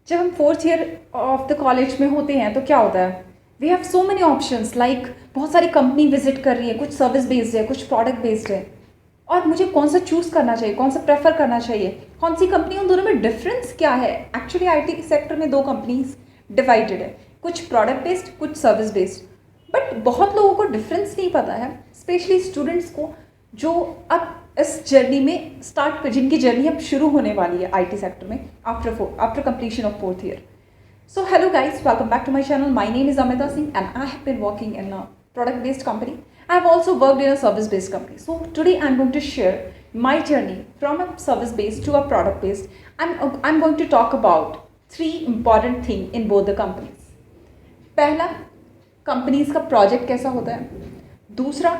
जब हम fourth year of the college में होते हैं तो क्या होता है, we have so many options, like बहुत सारी कंपनी विजिट कर रही है, कुछ सर्विस बेस्ड है, कुछ प्रोडक्ट बेस्ड है, और मुझे कौन सा चूज़ करना चाहिए, कौन सा प्रेफर करना चाहिए, कौन सी कंपनी, उन दोनों में डिफरेंस क्या है। एक्चुअली आईटी सेक्टर में दो कंपनीज डिवाइडेड है, कुछ प्रोडक्ट बेस्ड, कुछ सर्विस बेस्ड। बट बहुत लोगों को डिफरेंस नहीं पता है, स्पेशली स्टूडेंट्स को जो अब इस जर्नी में जिनकी जर्नी अब शुरू होने वाली है आईटी सेक्टर में after completion of fourth year. So hello guys, welcome back to my channel. My name is Amita Singh and I have been working in a product based company. I have also worked in a service based company. So today I'm going to share my journey from a service based to a product based. I'm going to talk about three important things in both the companies. पहला, companies का project कैसा होता है, दूसरा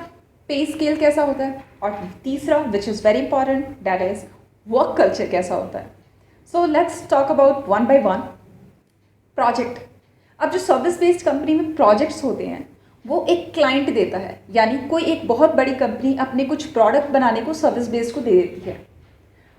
पे scale कैसा होता है, और तीसरा which is very important, that is work culture कैसा होता है. So let's talk about one by one. Project. अब जो सर्विस बेस्ड कंपनी में प्रोजेक्ट्स होते हैं वो एक क्लाइंट देता है, यानी कोई एक बहुत बड़ी कंपनी अपने कुछ प्रोडक्ट बनाने को सर्विस बेस्ड को दे देती है,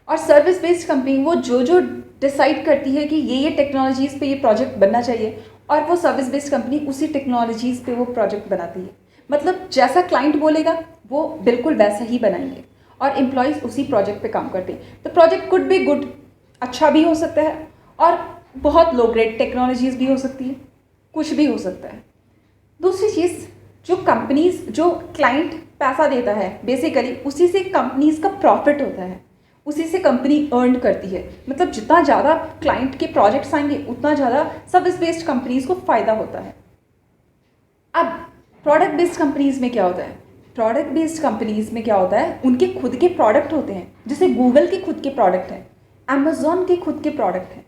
और सर्विस बेस्ड कंपनी वो जो डिसाइड करती है कि ये टेक्नोलॉजीज़ पे ये प्रोजेक्ट बनना चाहिए, और वो सर्विस बेस्ड कंपनी उसी टेक्नोलॉजीज़ पे वो प्रोजेक्ट बनाती है. मतलब जैसा क्लाइंट बोलेगा वो बिल्कुल वैसा ही बनाएंगे, और एम्प्लॉयज़ उसी प्रोजेक्ट पे काम करते हैं. तो प्रोजेक्ट कुड बी गुड, अच्छा भी हो सकता है, और बहुत लो ग्रेड टेक्नोलॉजीज़ भी हो सकती है, कुछ भी हो सकता है. दूसरी चीज़, जो क्लाइंट पैसा देता है बेसिकली उसी से कंपनीज़ का प्रॉफिट होता है, उसी से कंपनी अर्न करती है. मतलब जितना ज़्यादा क्लाइंट के प्रोजेक्ट्स आएंगे उतना ज़्यादा सर्विस बेस्ड कंपनीज़ को फ़ायदा होता है. अब प्रोडक्ट बेस्ड कंपनीज़ में क्या होता है, प्रोडक्ट बेस्ड कंपनीज़ में क्या होता है, उनके खुद के प्रोडक्ट होते हैं. जैसे गूगल के खुद के प्रोडक्ट हैं, अमेज़ॉन के खुद के प्रोडक्ट हैं,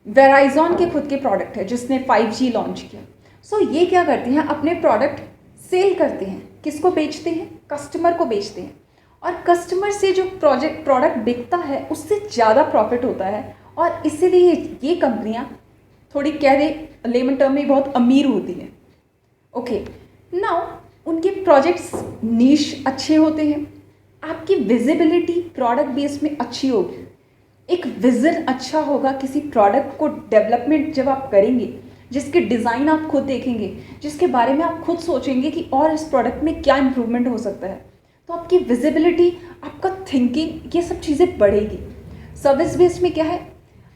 वेराइजॉन के खुद के प्रोडक्ट है जिसने 5G लॉन्च किया. सो ये क्या करते हैं, अपने प्रोडक्ट सेल करते हैं. किसको बेचते हैं, कस्टमर को बेचते हैं, और कस्टमर से जो प्रोडक्ट बिकता है उससे ज़्यादा प्रॉफिट होता है, और इसीलिए ये कंपनियां थोड़ी कह दे लेमन टर्म में बहुत अमीर होती हैं. ओके, नाउ उनके प्रोजेक्ट्स नीश अच्छे होते हैं, आपकी विजिबिलिटी प्रोडक्ट बेस में अच्छी होगी, एक विज़न अच्छा होगा किसी प्रोडक्ट को डेवलपमेंट जब आप करेंगे, जिसके डिज़ाइन आप खुद देखेंगे, जिसके बारे में आप खुद सोचेंगे कि और इस प्रोडक्ट में क्या इम्प्रूवमेंट हो सकता है, तो आपकी विजिबिलिटी, आपका थिंकिंग, ये सब चीज़ें बढ़ेगी. सर्विस बेस्ड में क्या है,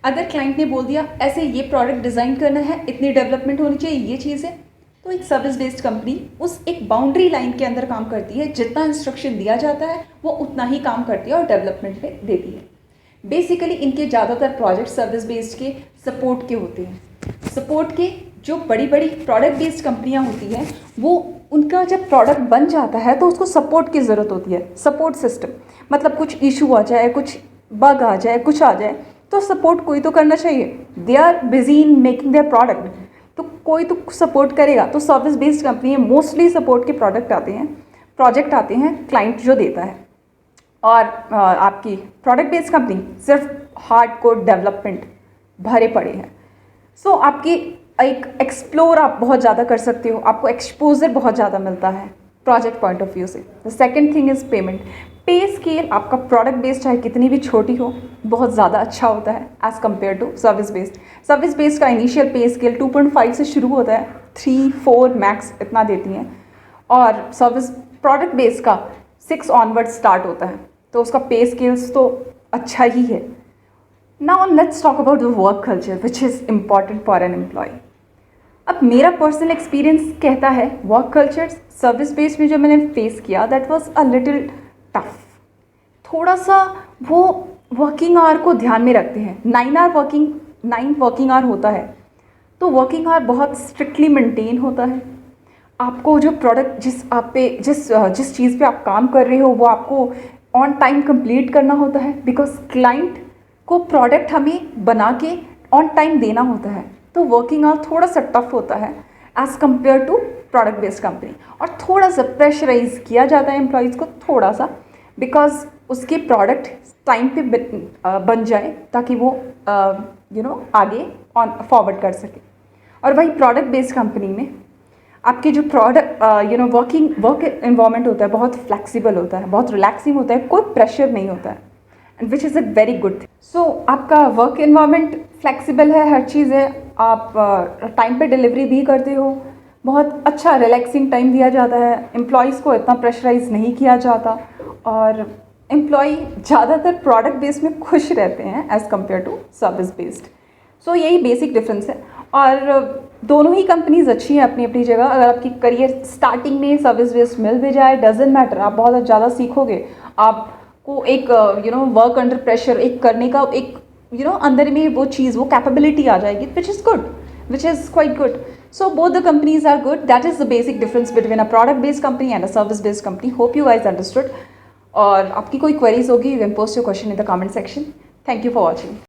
अगर क्लाइंट ने बोल दिया ऐसे ये प्रोडक्ट डिज़ाइन करना है, इतनी डेवलपमेंट होनी चाहिए, ये चीज़ है, तो एक सर्विस बेस्ड कंपनी उस एक बाउंड्री लाइन के अंदर काम करती है. जितना इंस्ट्रक्शन दिया जाता है वो उतना ही काम करती है और डेवलपमेंट पे देती है. बेसिकली इनके ज़्यादातर प्रोजेक्ट सर्विस बेस्ड के सपोर्ट के होते हैं. सपोर्ट के, जो बड़ी बड़ी प्रोडक्ट बेस्ड कंपनियां होती हैं वो उनका जब प्रोडक्ट बन जाता है तो उसको सपोर्ट की ज़रूरत होती है. सपोर्ट सिस्टम मतलब कुछ इशू आ जाए, कुछ बग आ जाए, कुछ आ जाए, तो सपोर्ट कोई तो करना चाहिए. They are busy in making their product, तो कोई तो सपोर्ट करेगा. तो सर्विस बेस्ड कंपनी में मोस्टली सपोर्ट के प्रोजेक्ट आते हैं क्लाइंट जो देता है, और आपकी प्रोडक्ट बेस्ड कंपनी सिर्फ हार्ड कोड डेवलपमेंट भरे पड़े हैं. सो आपकी एक एक्सप्लोर आप बहुत ज़्यादा कर सकते हो, आपको एक्सपोजर बहुत ज़्यादा मिलता है प्रोजेक्ट पॉइंट ऑफ व्यू से. The second thing is payment. पे स्केल आपका प्रोडक्ट बेस्ड चाहे कितनी भी छोटी हो बहुत ज़्यादा अच्छा होता है as compare to service based. Service based का इनिशियल पे स्केल 2.5 से शुरू होता है, 3-4 मैक्स इतना देती हैं, और सर्विस प्रोडक्ट बेस्ड का 6 ऑनवर्ड स्टार्ट होता है. तो उसका पे स्केल्स तो अच्छा ही है. Now let's talk about the work culture which is important for an employ. अब मेरा पर्सनल एक्सपीरियंस कहता है वर्क कल्चर सर्विस बेस्ड में जो मैंने फेस किया that was a little tough. थोड़ा सा वो वर्किंग आवर को ध्यान में रखते हैं. 9 वर्किंग आवर होता है, तो वर्किंग आवर बहुत स्ट्रिक्टली मेंटेन होता है. आपको जो प्रोडक्ट जिस चीज़ पे आप काम कर रहे हो वो आपको ऑन टाइम कंप्लीट करना होता है, बिकॉज क्लाइंट को प्रोडक्ट हमें बना के ऑन टाइम देना होता है. तो वर्किंग आवर थोड़ा सा टफ होता है as compare to product based company, और थोड़ा सा प्रेशराइज किया जाता है एम्प्लॉयज़ को थोड़ा सा, बिकॉज उसके प्रोडक्ट टाइम पे बन जाए ताकि वो आगे फॉरवर्ड कर सके. और वही प्रोडक्ट बेस्ड कंपनी में आपके जो प्रोडक्ट वर्क एनवायरनमेंट होता है बहुत फ्लेक्सिबल होता है, बहुत रिलैक्सिंग होता है, कोई प्रेशर नहीं होता है. And which is a very good thing. So आपका वर्क इन्वायरमेंट फ्लेक्सिबल है, हर चीज़ है, आप टाइम पे डिलीवरी भी करते हो, बहुत अच्छा रिलैक्सिंग टाइम दिया जाता है, एम्प्लॉयज़ को इतना प्रेशराइज नहीं किया जाता, और एम्प्लॉय ज़्यादातर प्रोडक्ट बेस्ड में खुश रहते हैं as compare to service based. So यही बेसिक डिफरेंस है. और दोनों ही कंपनीज अच्छी हैं अपनी अपनी जगह. अगर आपकी करियर स्टार्टिंग में सर्विस बेस्ड मिल भी जाए, डजेंट मैटर, आप बहुत ज़्यादा सीखोगे, आपको एक वर्क अंडर प्रेशर एक करने का एक अंदर में वो चीज़, वो कैपेबिलिटी आ जाएगी, which is good, which is quite good. So both the companies are good. That is the basic difference between a product-based company and a service-based company. Hope you guys understood. और आपकी कोई queries होगी, you can post your question in the comment section. Thank you for watching.